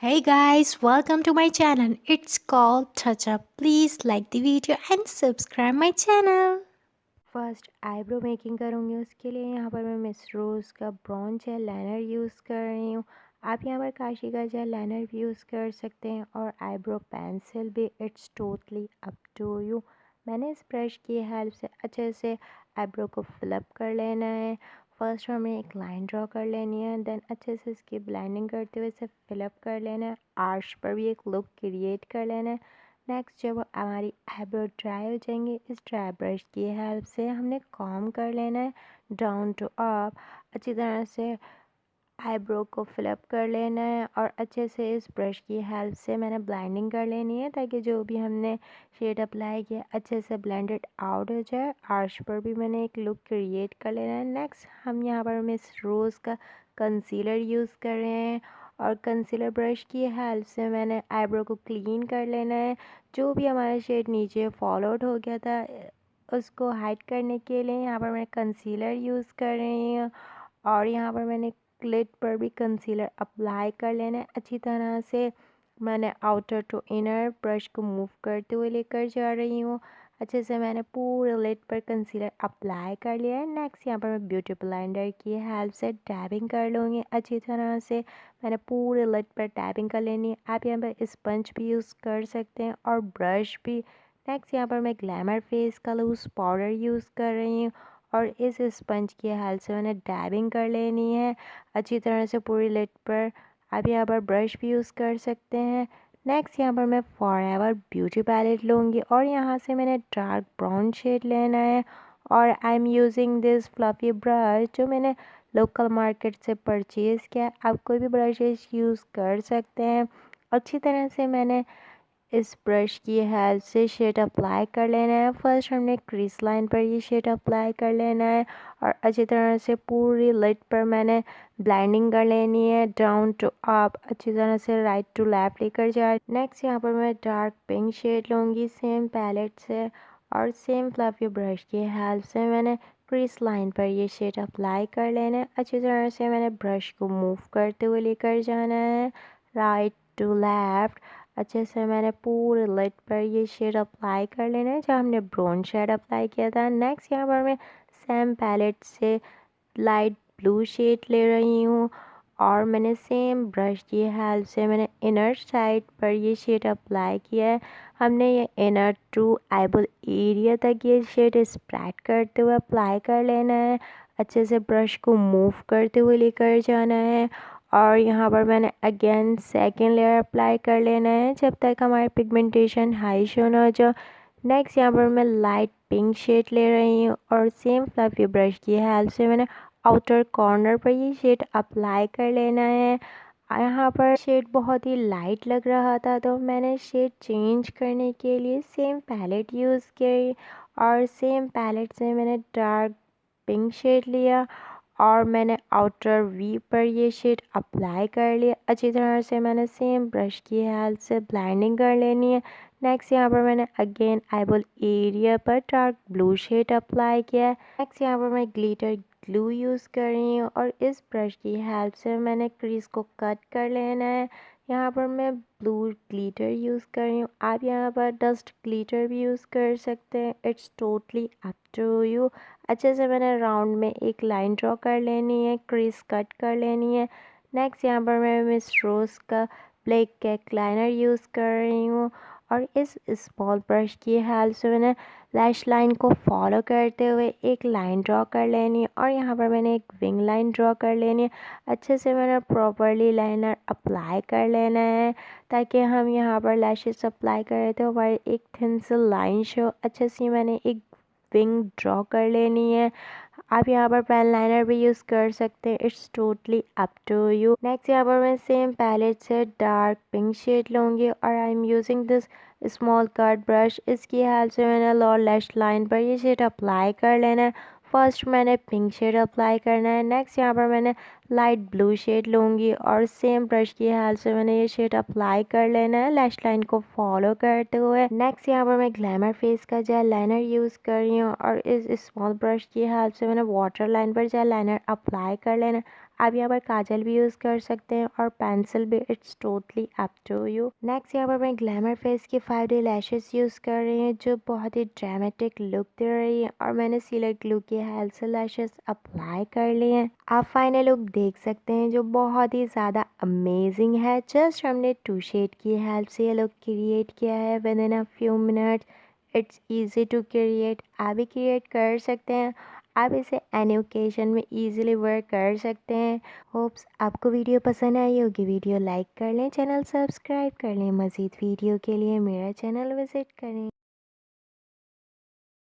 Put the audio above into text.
Hey guys, welcome to my channel. It's called Touch Up. Please like the video and subscribe my channel. First eyebrow making करूँगी उसके लिए यहाँ पर मैं miss रोज़ का brown jail liner use कर रही हूँ। आप यहाँ पर काशी का जेल लाइनर भी यूज़ कर सकते हैं और आईब्रो पेंसिल भी। It's totally up to you. मैंने इस ब्रश की हेल्प से अच्छे से आईब्रो को फिलअप कर लेना है। फर्स्ट हमें एक लाइन ड्रॉ कर लेनी है, देन अच्छे से इसकी ब्लेंडिंग करते हुए इसे फिलअप कर लेना है। आर्च पर भी एक लुक क्रिएट कर लेना है। नेक्स्ट जब हमारी आईब्रो ड्राई हो जाएंगे, इस ड्राई ब्रश की हेल्प से हमने कॉम्ब कर लेना है डाउन टू अप। अच्छी तरह से आईब्रो को फिलअप कर लेना है और अच्छे से इस ब्रश की हेल्प से मैंने ब्लेंडिंग कर लेनी है ताकि जो भी हमने शेड अप्लाई किया अच्छे से ब्लेंडेड आउट हो जाए। आर्च पर भी मैंने एक लुक क्रिएट कर लेना है। नेक्स्ट हम यहाँ पर मिस रोज़ का कंसीलर यूज़ कर रहे हैं और कंसीलर ब्रश की हेल्प से मैंने आईब्रो को क्लीन कर लेना है। जो भी हमारा शेड नीचे फॉल आउट हो गया था उसको हाइड करने के लिए यहाँ पर मैं कंसीलर यूज़ कर रही हूँ और यहाँ पर मैंने क्लिट पर भी कंसीलर अप्लाई कर लेना है अच्छी तरह से। मैंने आउटर टू इनर ब्रश को मूव करते हुए लेकर जा रही हूँ। अच्छे से मैंने पूरे लिड पर कंसीलर अप्लाई कर लिया है। नेक्स्ट यहाँ पर मैं ब्यूटी ब्लेंडर की हेल्प से टैपिंग कर लूँगी अच्छी तरह से। मैंने पूरे लिड पर टैपिंग कर लेनी है। आप यहाँ पर स्पंज भी यूज़ कर सकते हैं और ब्रश भी। नेक्स्ट यहाँ पर मैं ग्लैमर फेस का लूज पाउडर यूज़ कर रही हूँ और इस स्पंज की हेल्प से मैंने डैबिंग कर लेनी है अच्छी तरह से पूरी लिड पर। आप यहाँ पर ब्रश भी यूज़ कर सकते हैं। नेक्स्ट यहाँ पर मैं फॉरएवर ब्यूटी पैलेट लूँगी और यहाँ से मैंने डार्क ब्राउन शेड लेना है और I am using this fluffy brush जो मैंने लोकल मार्केट से परचेज़ किया। आप कोई भी ब्रशेस यूज़ कर सकते हैं। अच्छी तरह से मैंने इस ब्रश की हेल्प से शेड अप्लाई कर लेना है। फर्स्ट हमने क्रीज लाइन पर ये शेड अप्लाई कर लेना है और अच्छी तरह से पूरी लिड पर मैंने ब्लेंडिंग कर लेनी है डाउन टू अप अच्छी तरह से राइट टू लेफ्ट लेकर जा। नेक्स्ट यहाँ पर मैं डार्क पिंक शेड लूँगी सेम पैलेट से और सेम फ्लफी ब्रश की हेल्प से मैंने क्रीज लाइन पर ये शेड अप्लाई कर लेना है। अच्छी तरह से मैंने ब्रश को मूव करते हुए लेकर जाना है राइट टू लेफ्ट। अच्छे से मैंने पूरे लिड पर ये शेड अप्लाई कर लेना है जहाँ हमने ब्राउन शेड अप्लाई किया था। नेक्स्ट यहाँ पर मैं सेम पैलेट से लाइट ब्लू शेड ले रही हूँ और मैंने सेम ब्रश की हेल्प से मैंने इनर साइड पर ये शेड अप्लाई किया है। हमने ये इनर टू आईबॉल एरिया तक ये शेड स्प्रेड करते हुए अप्लाई कर लेना है। अच्छे से ब्रश को मूव करते हुए लेकर जाना है और यहाँ पर मैंने अगेन सेकेंड लेयर अप्लाई कर लेना है जब तक हमारी पिगमेंटेशन हाई शो ना हो जाए। नेक्स्ट यहाँ पर मैं लाइट पिंक शेड ले रही हूँ और सेम फ्लफी ब्रश की हेल्प से मैंने आउटर कॉर्नर पर ये शेड अप्लाई कर लेना है। यहाँ पर शेड बहुत ही लाइट लग रहा था तो मैंने शेड चेंज करने के लिए सेम पैलेट यूज़ की और सेम पैलेट से मैंने डार्क पिंक शेड लिया और मैंने आउटर वी पर ये शेड अप्लाई कर लिया। अच्छी तरह से मैंने सेम ब्रश की हेल्प से ब्लेंडिंग कर लेनी है। नेक्स्ट यहाँ पर मैंने अगेन आईबॉल एरिया पर डार्क ब्लू शेड अप्लाई किया है। नेक्स्ट यहाँ पर मैं ग्लिटर ग्लू यूज़ कर रही हूँ और इस ब्रश की हेल्प से मैंने क्रीज को कट कर लेना है। यहाँ पर मैं ब्लू ग्लिटर यूज़ कर रही हूँ। आप यहाँ पर डस्ट ग्लिटर भी यूज़ कर सकते हैं। It's totally up to you. अच्छे से मैंने राउंड में एक लाइन ड्रॉ कर लेनी है, क्रीज कट कर लेनी है। नेक्स्ट यहाँ पर मैं मिस रोज़ का ब्लैक कैक लाइनर यूज़ कर रही हूँ और इस स्मॉल ब्रश की हेल्प से मैंने लैश लाइन को फॉलो करते हुए एक लाइन ड्रॉ कर लेनी है और यहाँ पर मैंने एक विंग लाइन ड्रॉ कर लेनी है। अच्छे से मैंने प्रॉपरली लाइनर अप्लाई कर लेना है ताकि हम यहाँ पर लैशेस अप्लाई कर रहे थे हमारी एक थिन सी लाइन शो। अच्छे से मैंने एक विंग ड्रॉ कर लेनी है। आप यहाँ पर पेन लाइनर भी यूज़ कर सकते हैं। It's totally up to you. Next यहाँ पर मैं सेम पैलेट से डार्क पिंक शेड लूँगी और I am using this small cut brush. इसकी हेल्प से मैंने लोअर लैश लाइन पर ये शेड अप्लाई कर लेना है। फर्स्ट मैंने पिंक शेड अप्लाई करना है। नेक्स्ट यहाँ पर मैंने लाइट ब्लू शेड लूँगी और सेम ब्रश की हेल्प से मैंने ये शेड अप्लाई कर लेना है लैश लाइन को फॉलो करते हुए। नेक्स्ट यहाँ पर मैं ग्लैमर फेस का जेल लाइनर यूज़ कर रही हूँ और इस स्मॉल ब्रश की हेल्प से मैंने वाटर लाइन पर जेल लाइनर अप्लाई कर लेना है। आप यहाँ पर काजल भी यूज़ कर सकते हैं और पेंसिल भी, it's totally up to you. Next यहाँ पर मैं ग्लैमर फेस की 5D लैशेस यूज़ कर रही हूँ जो बहुत ही ड्रामेटिक लुक दे रही है और मैंने सिलेक्ट ग्लू की हेल्प से लैशेस अप्लाई कर लिए हैं। आप फाइनल लुक देख सकते हैं जो बहुत ही ज़्यादा अमेजिंग है। जस्ट हमने 2 शेड की हेल्प से ये लुक क्रिएट किया है within a few minutes. It's easy to create, आप भी क्रिएट कर सकते हैं। आप इसे एनी ओकेजन में ईजिली वेयर कर सकते हैं। होप्स आपको वीडियो पसंद आई होगी। वीडियो लाइक कर लें, चैनल सब्सक्राइब कर लें। मज़ीद वीडियो के लिए मेरा चैनल विज़िट करें।